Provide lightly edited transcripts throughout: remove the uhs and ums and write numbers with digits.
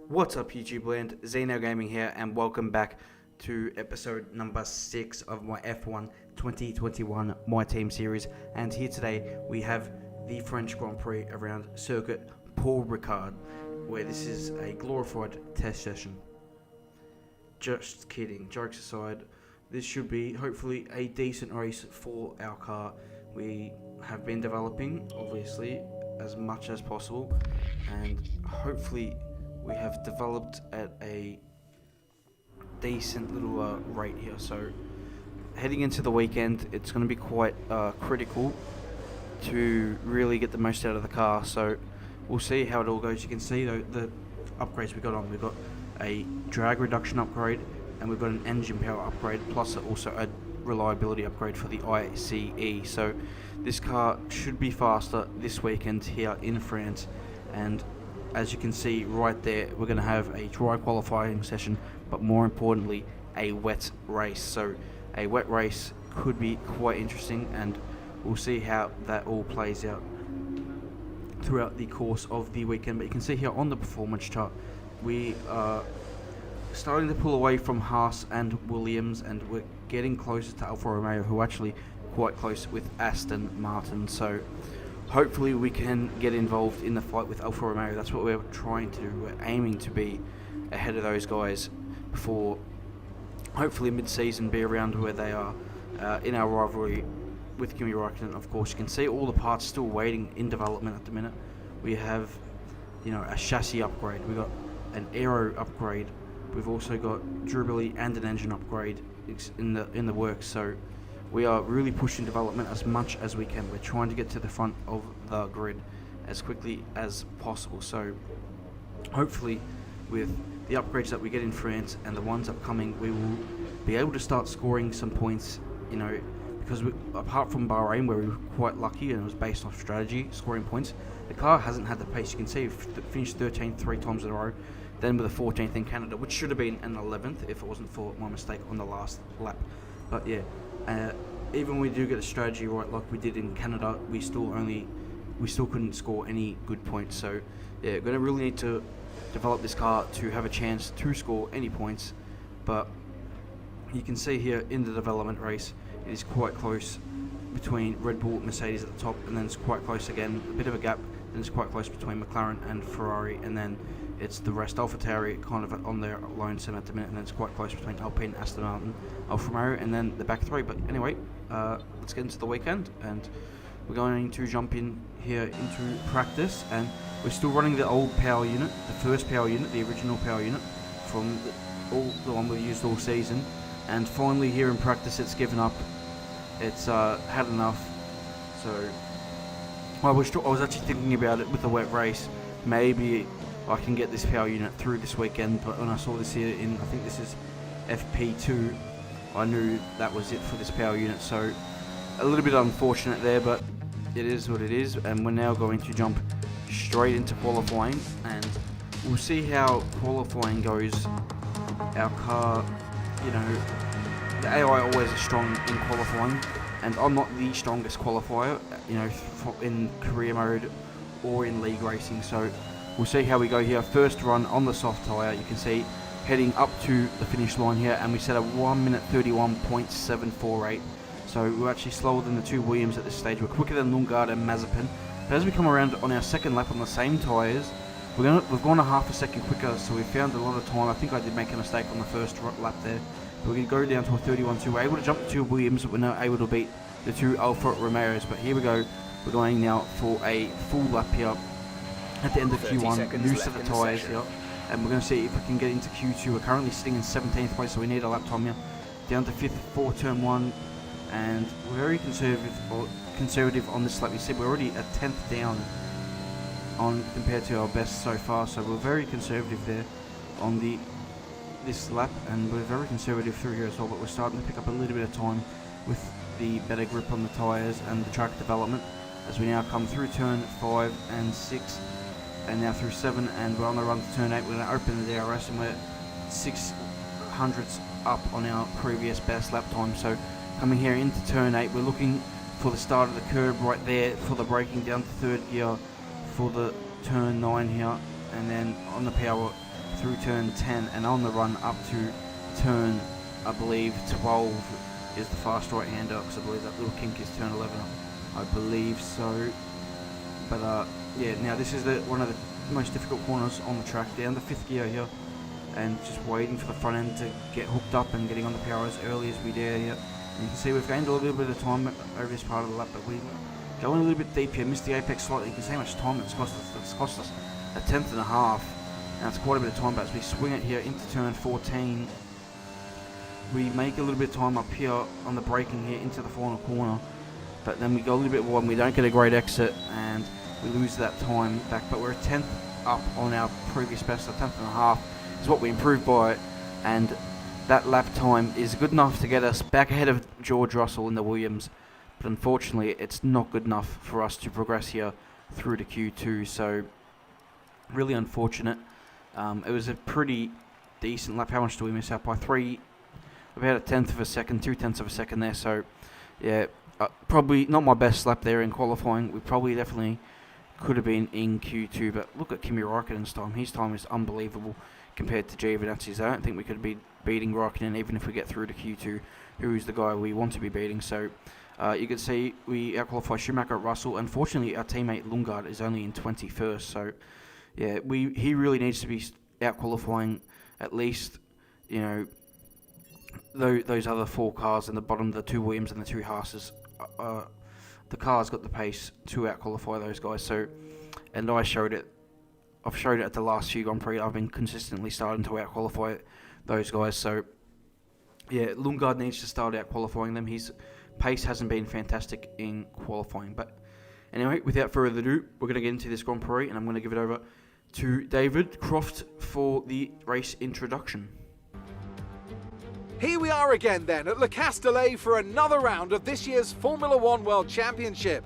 What's up YouTube land, Zeno Gaming here and welcome back to episode number 6 of my F1 2021 My Team series. And here today we have the French Grand Prix around circuit Paul Ricard, where this is a glorified test session. Just kidding, jokes aside, this should be hopefully a decent race for our car. We have been developing obviously as much as possible and hopefully we have developed at a decent little rate here. So heading into the weekend, it's going to be quite critical to really get the most out of the car. So we'll see how it all goes. You can see though the upgrades we got on. We've got a drag reduction upgrade and we've got an engine power upgrade, plus also a reliability upgrade for the ICE. So this car should be faster this weekend here in France, and as you can see right there, we're going to have a dry qualifying session, but more importantly a wet race. So a wet race could be quite interesting, and we'll see how that all plays out throughout the course of the weekend. But you can see here on the performance chart, we are starting to pull away from Haas and Williams, and we're getting closer to Alfa Romeo, who are actually quite close with Aston Martin. So hopefully we can get involved in the fight with Alfa Romeo. That's what we're trying to do. We're aiming to be ahead of those guys before hopefully mid-season be around where they are in our rivalry with Kimi Räikkönen. Of course, you can see all the parts still waiting in development at the minute. We have, a chassis upgrade. We've got an aero upgrade. We've also got durability and an engine upgrade in the works. So we are really pushing development as much as we can. We're trying to get to the front of the grid as quickly as possible. So hopefully with the upgrades that we get in France and the ones upcoming, we will be able to start scoring some points, because apart from Bahrain, where we were quite lucky and it was based on strategy, scoring points, the car hasn't had the pace. You can see we've finished 13th 3 times in a row, then with a 14th in Canada, which should have been an 11th if it wasn't for my mistake on the last lap. But yeah, even when we do get a strategy right like we did in Canada, we still couldn't score any good points. So yeah, we're going to really need to develop this car to have a chance to score any points. But you can see here in the development race, it is quite close between Red Bull and Mercedes at the top, and then it's quite close again, a bit of a gap, and it's quite close between McLaren and Ferrari, and then it's the rest. AlphaTauri kind of on their lone sim at the minute, and then it's quite close between Alpine, Aston Martin, Alfa Romeo, and then the back three. But anyway, let's get into the weekend, and we're going to jump in here into practice, and we're still running the old power unit, the first power unit, the original power unit from the one we used all season. And finally here in practice, it's given up. It's had enough. So I was actually thinking about it with the wet race. Maybe I can get this power unit through this weekend, but when I saw this here in, I think this is FP2, I knew that was it for this power unit. So a little bit unfortunate there, but it is what it is. And we're now going to jump straight into qualifying, and we'll see how qualifying goes. Our car, the AI always is strong in qualifying, and I'm not the strongest qualifier, in career mode or in league racing. So we'll see how we go here. First run on the soft tyre, you can see heading up to the finish line here, and we set a 1 minute 31.748. So we're actually slower than the two Williams at this stage. We're quicker than Lundgaard and Mazepin. But as we come around on our second lap on the same tyres, we've gone a half a second quicker, so we found a lot of time. I think I did make a mistake on the first lap there. But we're going to go down to a 31.2. We're able to jump the two Williams, but we're not able to beat the two Alfa Romeos. But here we go. We're going now for a full lap here at the end of Q1. New set of tyres here. And we're going to see if we can get into Q2. We're currently sitting in 17th place, so we need a lap time here. Down to 5th for turn 1. And we're very conservative on this lap. You see, we're already a 10th down compared to our best so far. So we're very conservative there on this lap, and we're very conservative through here as well, but we're starting to pick up a little bit of time with the better grip on the tyres and the track development as we now come through turn 5 and 6 and now through 7, and we're on the run to turn 8. We're going to open the DRS and we're 600ths up on our previous best lap time. So coming here into turn 8, we're looking for the start of the curb right there for the braking, down to third gear for the turn 9 here, and then on the power through turn 10 and on the run up to turn, I believe, 12 is the fast right-hander, because I believe that little kink is turn 11, I believe so. But yeah, now this is one of the most difficult corners on the track, down the 5th gear here, and just waiting for the front end to get hooked up and getting on the power as early as we dare here. And you can see we've gained a little bit of time over this part of the lap, but we going a little bit deep here, missed the apex slightly. You can see how much time it's cost us. It's cost us a 10th and a half. Now it's quite a bit of time, but as we swing it here into turn 14, we make a little bit of time up here on the braking here into the final corner, but then we go a little bit wide and we don't get a great exit and we lose that time back. But we're a 10th up on our previous best, a 10th and a half is what we improved by, and that lap time is good enough to get us back ahead of George Russell in the Williams, but unfortunately it's not good enough for us to progress here through to Q2, so really unfortunate. It was a pretty decent lap. How much do we miss out by? 3, about a 10th of a second, 2/10 of a second there, so yeah, probably not my best lap there in qualifying. We probably definitely could have been in Q2, but look at Kimi Raikkonen's time. His time is unbelievable compared to Giovinazzi's. I don't think we could be beating Raikkonen even if we get through to Q2, who is the guy we want to be beating. So you can see we outqualify Schumacher, Russell. Unfortunately, our teammate Lundgaard is only in 21st, so yeah, he really needs to be outqualifying at least, you know, those other 4 cars in the bottom, the 2 Williams and the 2 Haas's. The car's got the pace to outqualify those guys. So, and I've showed it at the last few Grand Prix. I've been consistently starting to outqualify those guys. So, yeah, Lundgaard needs to start outqualifying them. His pace hasn't been fantastic in qualifying. But anyway, without further ado, we're going to get into this Grand Prix, and I'm going to give it over to David Croft for the race introduction. Here we are again then at Le Castellet for another round of this year's Formula One World Championship.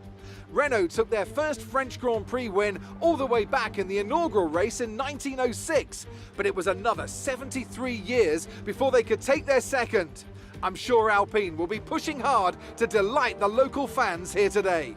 Renault took their first French Grand Prix win all the way back in the inaugural race in 1906, but it was another 73 years before they could take their second. I'm sure Alpine will be pushing hard to delight the local fans here today.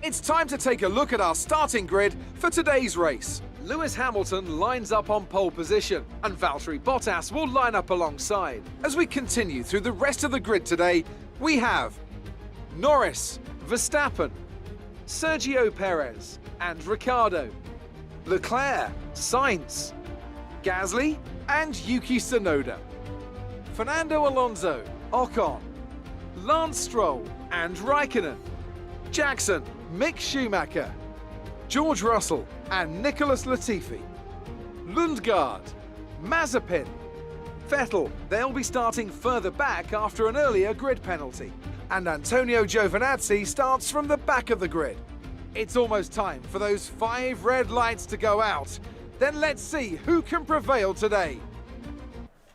It's time to take a look at our starting grid for today's race. Lewis Hamilton lines up on pole position, and Valtteri Bottas will line up alongside. As we continue through the rest of the grid today, we have Norris, Verstappen, Sergio Perez and Ricciardo, Leclerc, Sainz, Gasly and Yuki Tsunoda, Fernando Alonso, Ocon, Lance Stroll and Raikkonen, Jackson, Mick Schumacher, George Russell and Nicholas Latifi, Lundgaard, Mazepin, Vettel, they'll be starting further back after an earlier grid penalty, and Antonio Giovinazzi starts from the back of the grid. It's almost time for those 5 red lights to go out. Then let's see who can prevail today.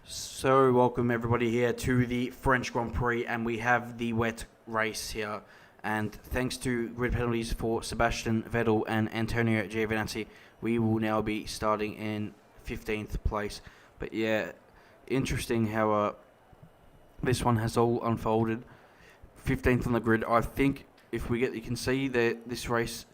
So welcome everybody here to the French Grand Prix, and we have the wet race here. And thanks to grid penalties for Sebastian Vettel and Antonio Giovinazzi, we will now be starting in 15th place. But yeah, interesting how this one has all unfolded. 15th on the grid. I think if we you can see that this race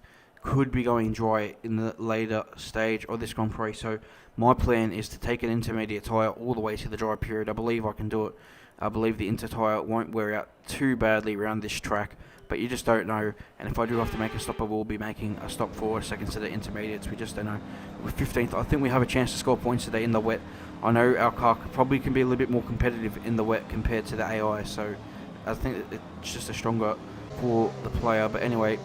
could be going dry in the later stage of this Grand Prix. So my plan is to take an intermediate tyre all the way to the dry period. I believe I can do it. I believe the inter tyre won't wear out too badly around this track, but you just don't know. And if I do have to make a stop, I will be making a stop for a second set of intermediates. We just don't know. With 15th, I think we have a chance to score points today in the wet. I know our car probably can be a little bit more competitive in the wet compared to the AI, so I think it's just a stronger for the player. But anyway,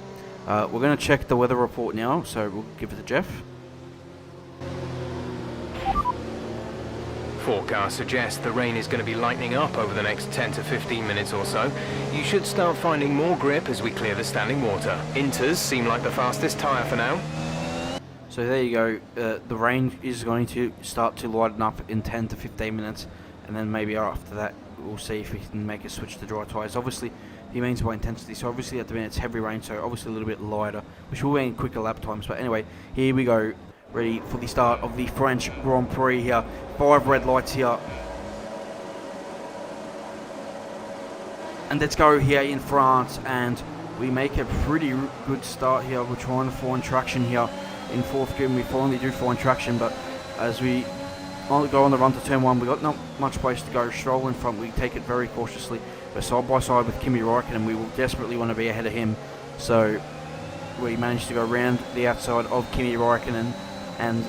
we're going to check the weather report now, so we'll give it to Jeff. Forecast suggests the rain is going to be lightening up over the next 10 to 15 minutes or so. You should start finding more grip as we clear the standing water. Inters seem like the fastest tyre for now. So there you go. The rain is going to start to lighten up in 10 to 15 minutes, and then maybe after that we'll see if we can make a switch to dry tyres. Obviously, he means by intensity, so obviously at the minute it's heavy rain, so obviously a little bit lighter, which will mean quicker lap times. But anyway, here we go. ready for the start of the French Grand Prix here. 5 red lights here. And let's go here in France, and we make a pretty good start here. We're trying to find traction here in 4th gear, and we finally do find traction, but as we go on the run to turn 1, we got not much place to go. Stroll in front, we take it very cautiously. We're side by side with Kimi Räikkönen, and we will desperately want to be ahead of him, so we managed to go around the outside of Kimi Räikkönen, and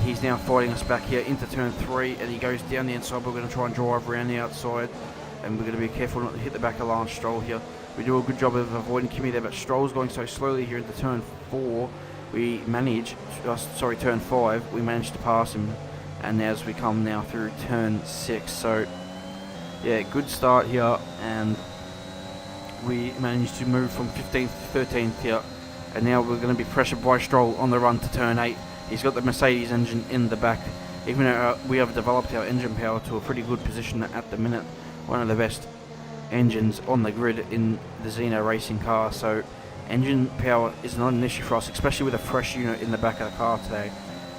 he's now fighting us back here into turn 3, and he goes down the inside. We're going to try and drive around the outside, and we're going to be careful not to hit the back of Lance Stroll here. We do a good job of avoiding Kimi there, but Stroll's going so slowly here into turn 4. We manage, turn 5, we managed to pass him, and as we come now through turn 6, so yeah, good start here, and we managed to move from 15th to 13th here, and now we're going to be pressured by Stroll on the run to turn 8. He's got the Mercedes engine in the back, even though we have developed our engine power to a pretty good position at the minute. One of the best engines on the grid in the Xeno racing car, so engine power is not an issue for us, especially with a fresh unit in the back of the car today.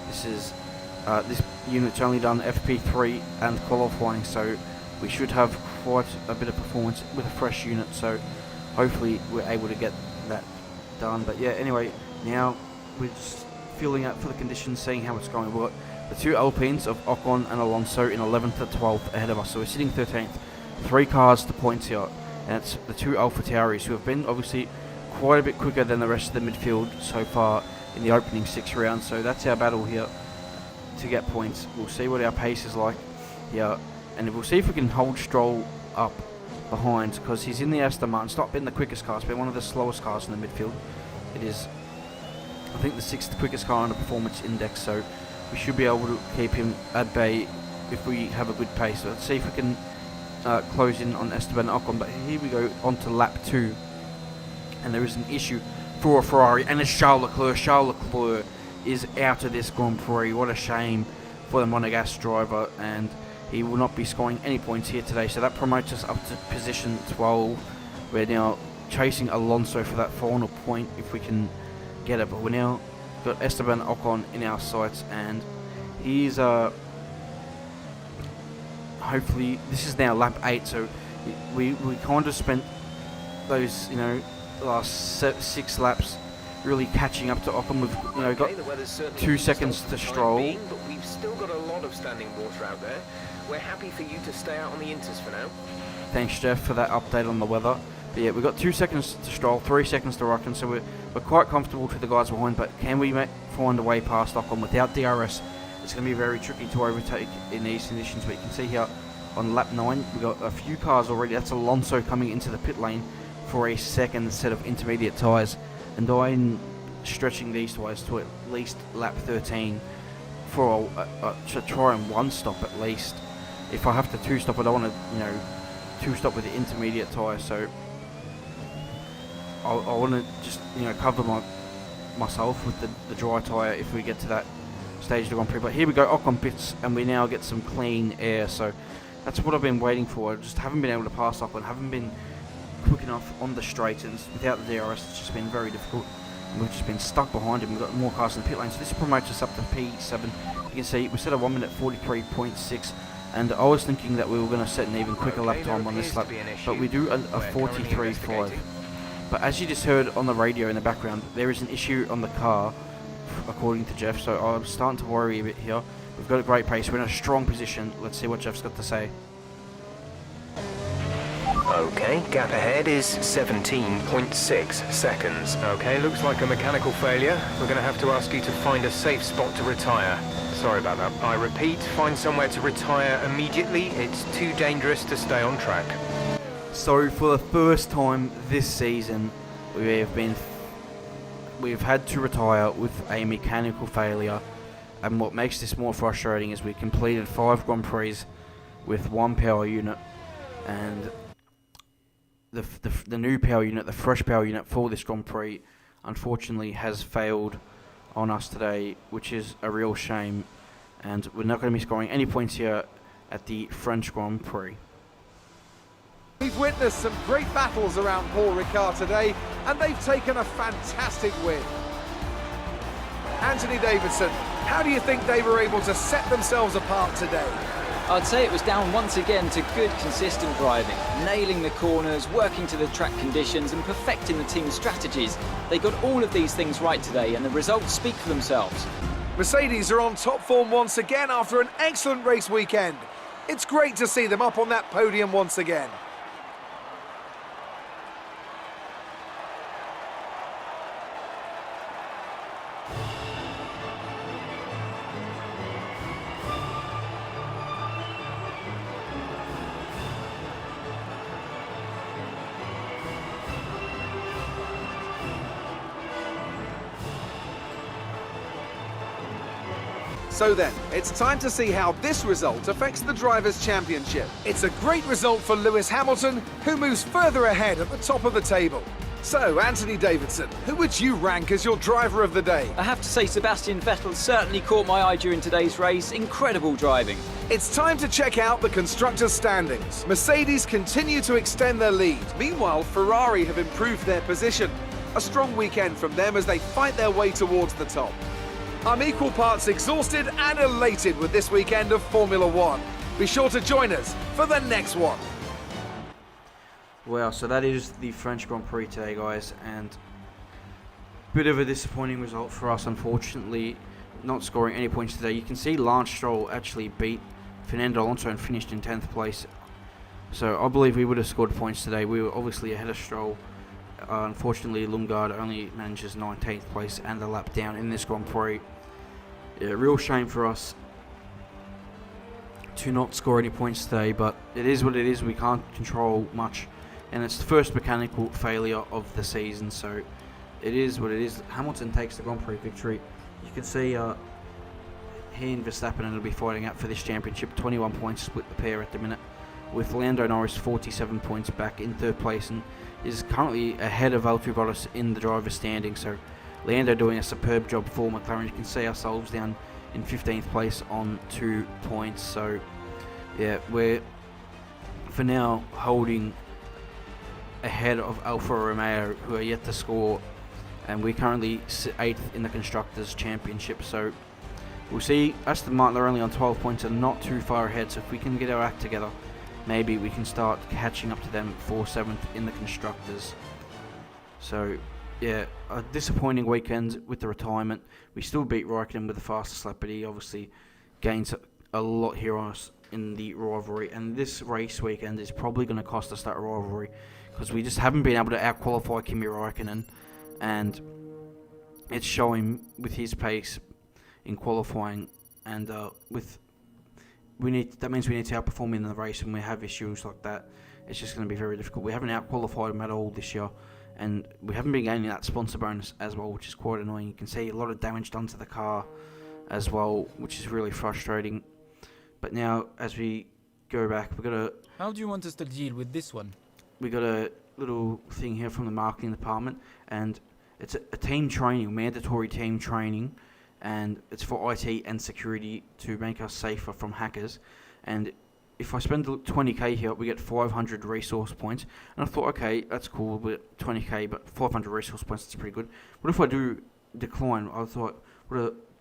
This unit's only done FP3 and qualifying, so we should have quite a bit of performance with a fresh unit, so hopefully we're able to get that done. But yeah, anyway, now we're just feeling out for the conditions, seeing how it's going. We've got the 2 Alpines of Ocon and Alonso in 11th to 12th ahead of us, so we're sitting 13th. 3 cars to points here, and it's the 2 AlphaTauris, who have been obviously quite a bit quicker than the rest of the midfield so far in the opening 6 rounds, so that's our battle here to get points. We'll see what our pace is like here, and we'll see if we can hold Stroll up behind, because he's in the Aston Martin. It's not been the quickest car, it's been one of the slowest cars in the midfield. It is, I think, the 6th quickest car on the performance index, so we should be able to keep him at bay if we have a good pace. So let's see if we can close in on Esteban Ocon. But here we go on to lap 2, and there is an issue for a Ferrari, and it's Charles Leclerc. Charles Leclerc is out of this Grand Prix. What a shame for the Monegasque driver, and he will not be scoring any points here today, so that promotes us up to position 12. We're now chasing Alonso for that final point if we can get it, but we're now got Esteban Ocon in our sights, and he's hopefully, this is now lap 8, so we kind of spent those, last 6 laps really catching up to Ocon. We've got 2 seconds to Stroll. But we've still got a lot of standing water out there. We're happy for you to stay out on the inters for now. Thanks, Jeff, for that update on the weather. But yeah, we've got 2 seconds to Stroll, 3 seconds to Raikkonen, so we're quite comfortable to the guys behind, but can we find a way past Ocon without DRS? It's going to be very tricky to overtake in these conditions, but you can see here on lap 9, we've got a few cars already. That's Alonso coming into the pit lane for a second set of intermediate tyres, and I'm stretching these tyres to at least lap 13 for to try and 1-stop at least. If I have to 2-stop, I don't want to, 2-stop with the intermediate tyre, so I want to just, cover myself with the dry tyre if we get to that stage of the Grand Prix. But here we go, Ocon pits, and we now get some clean air, so that's what I've been waiting for. I just haven't been able to pass Ocon, haven't been quick enough on the straight, and without the DRS it's just been very difficult. And we've just been stuck behind him. We've got more cars in the pit lane, so this promotes us up to P7. You can see we set a 1 minute 43.6, and I was thinking that we were going to set an even quicker lap time on this lap, but we do a 43.5. But as you just heard on the radio in the background, there is an issue on the car, according to Jeff, so I'm starting to worry a bit here. We've got a great pace, we're in a strong position. Let's see what Jeff's got to say. Okay, gap ahead is 17.6 seconds. Okay, looks like a mechanical failure. We're going to have to ask you to find a safe spot to retire. Sorry about that. I repeat, find somewhere to retire immediately. It's too dangerous to stay on track. So for the first time this season, we've had to retire with a mechanical failure, and what makes this more frustrating is we completed 5 Grand Prix with 1 power unit, and the new power unit, the fresh power unit for this Grand Prix, unfortunately has failed on us today, which is a real shame, and we're not going to be scoring any points here at the French Grand Prix. We've witnessed some great battles around Paul Ricard today, and they've taken a fantastic win. Anthony Davidson How do you think they were able to set themselves apart today? I'd say it was down once again to good, consistent driving, nailing the corners, working to the track conditions and perfecting the team's strategies. They got all of these things right today and the results speak for themselves. Mercedes are on top form once again after an excellent race weekend. It's great to see them up on that podium once again. So then, it's time to see how this result affects the Drivers' Championship. It's a great result for Lewis Hamilton, who moves further ahead at the top of the table. So, Anthony Davidson, who would you rank as your driver of the day? I have to say Sebastian Vettel certainly caught my eye during today's race. Incredible driving. It's time to check out the constructors' standings. Mercedes continue to extend their lead. Meanwhile, Ferrari have improved their position. A strong weekend from them as they fight their way towards the top. I'm equal parts exhausted and elated with this weekend of Formula One. Be sure to join us for the next one. Well, so that is the French Grand Prix today, guys, and bit of a disappointing result for us, unfortunately, not scoring any points today. You can see Lance Stroll actually beat Fernando Alonso and finished in 10th place. So I believe we would have scored points today. We were obviously ahead of Stroll. Unfortunately, Lundgaard only manages 19th place and a lap down in this Grand Prix. Yeah, real shame for us to not score any points today, but it is what it is. We can't control much, and it's the first mechanical failure of the season, so it is what it is. Hamilton takes the Grand Prix victory. You can see he and Verstappen will be fighting out for this championship. 21 points split the pair at the minute, with Lando Norris 47 points back in third place and is currently ahead of Valtteri Bottas in the driver's standing. So Lando doing a superb job for McLaren. You can see ourselves down in 15th place on 2 points. So yeah, we're for now holding ahead of Alfa Romeo, who are yet to score, and we're currently 8th in the Constructors' Championship. So we'll see. Aston Martin are only on 12 points and not too far ahead, so if we can get our act together, maybe we can start catching up to them for 7th in the Constructors. So yeah, a disappointing weekend with the retirement. We still beat Raikkonen with the fastest lap, but he obviously gains a lot here on us in the rivalry, and this race weekend is probably going to cost us that rivalry, because we just haven't been able to out-qualify Kimi Raikkonen, and it's showing with his pace in qualifying, and that means we need to outperform in the race, and we have issues like that. It's just going to be very difficult. We haven't out-qualified him at all this year, and we haven't been gaining that sponsor bonus as well, which is quite annoying. You can see a lot of damage done to the car as well, which is really frustrating. But now, as we go back, we've got a... How do you want us to deal with this one? We got a little thing here from the marketing department, and it's a team training, mandatory team training, and it's for IT and security to make us safer from hackers. And if I spend 20k here, we get 500 resource points. And I thought, okay, that's cool, but 20k, but 500 resource points, that's pretty good. What if I do decline? I thought,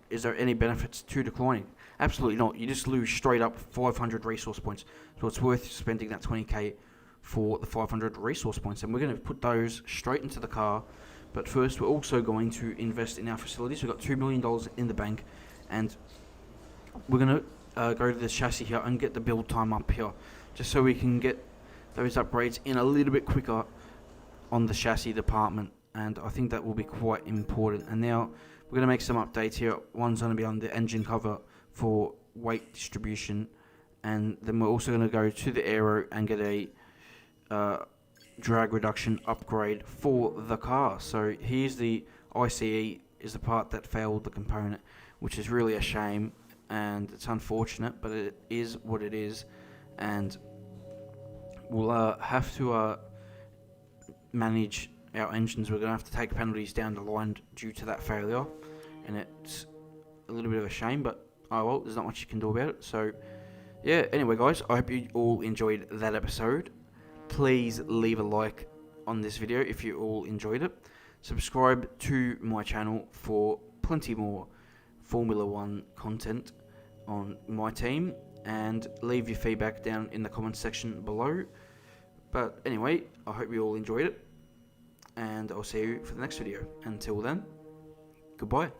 is there any benefits to declining? Absolutely not. You just lose straight up 500 resource points. So it's worth spending that 20k for the 500 resource points. And we're going to put those straight into the car. But first, we're also going to invest in our facilities. We've got $2 million in the bank. And we're going to go to this chassis here and get the build time up here, just so we can get those upgrades in a little bit quicker on the chassis department. And I think that will be quite important. And now we're going to make some updates here. One's going to be on the engine cover for weight distribution, and then we're also going to go to the aero and get a drag reduction upgrade for the car. So here's the ICE is the part that failed the component, which is really a shame, and it's unfortunate, but it is what it is. And we'll have to manage our engines. We're going to have to take penalties down the line due to that failure, and it's a little bit of a shame, but oh well, there's not much you can do about it. So yeah, anyway guys, I hope you all enjoyed that episode. Please leave a like on this video if you all enjoyed it. Subscribe to my channel for plenty more Formula One content on my team, and leave your feedback down in the comments section below. But anyway, I hope you all enjoyed it, and I'll see you for the next video. Until then, goodbye.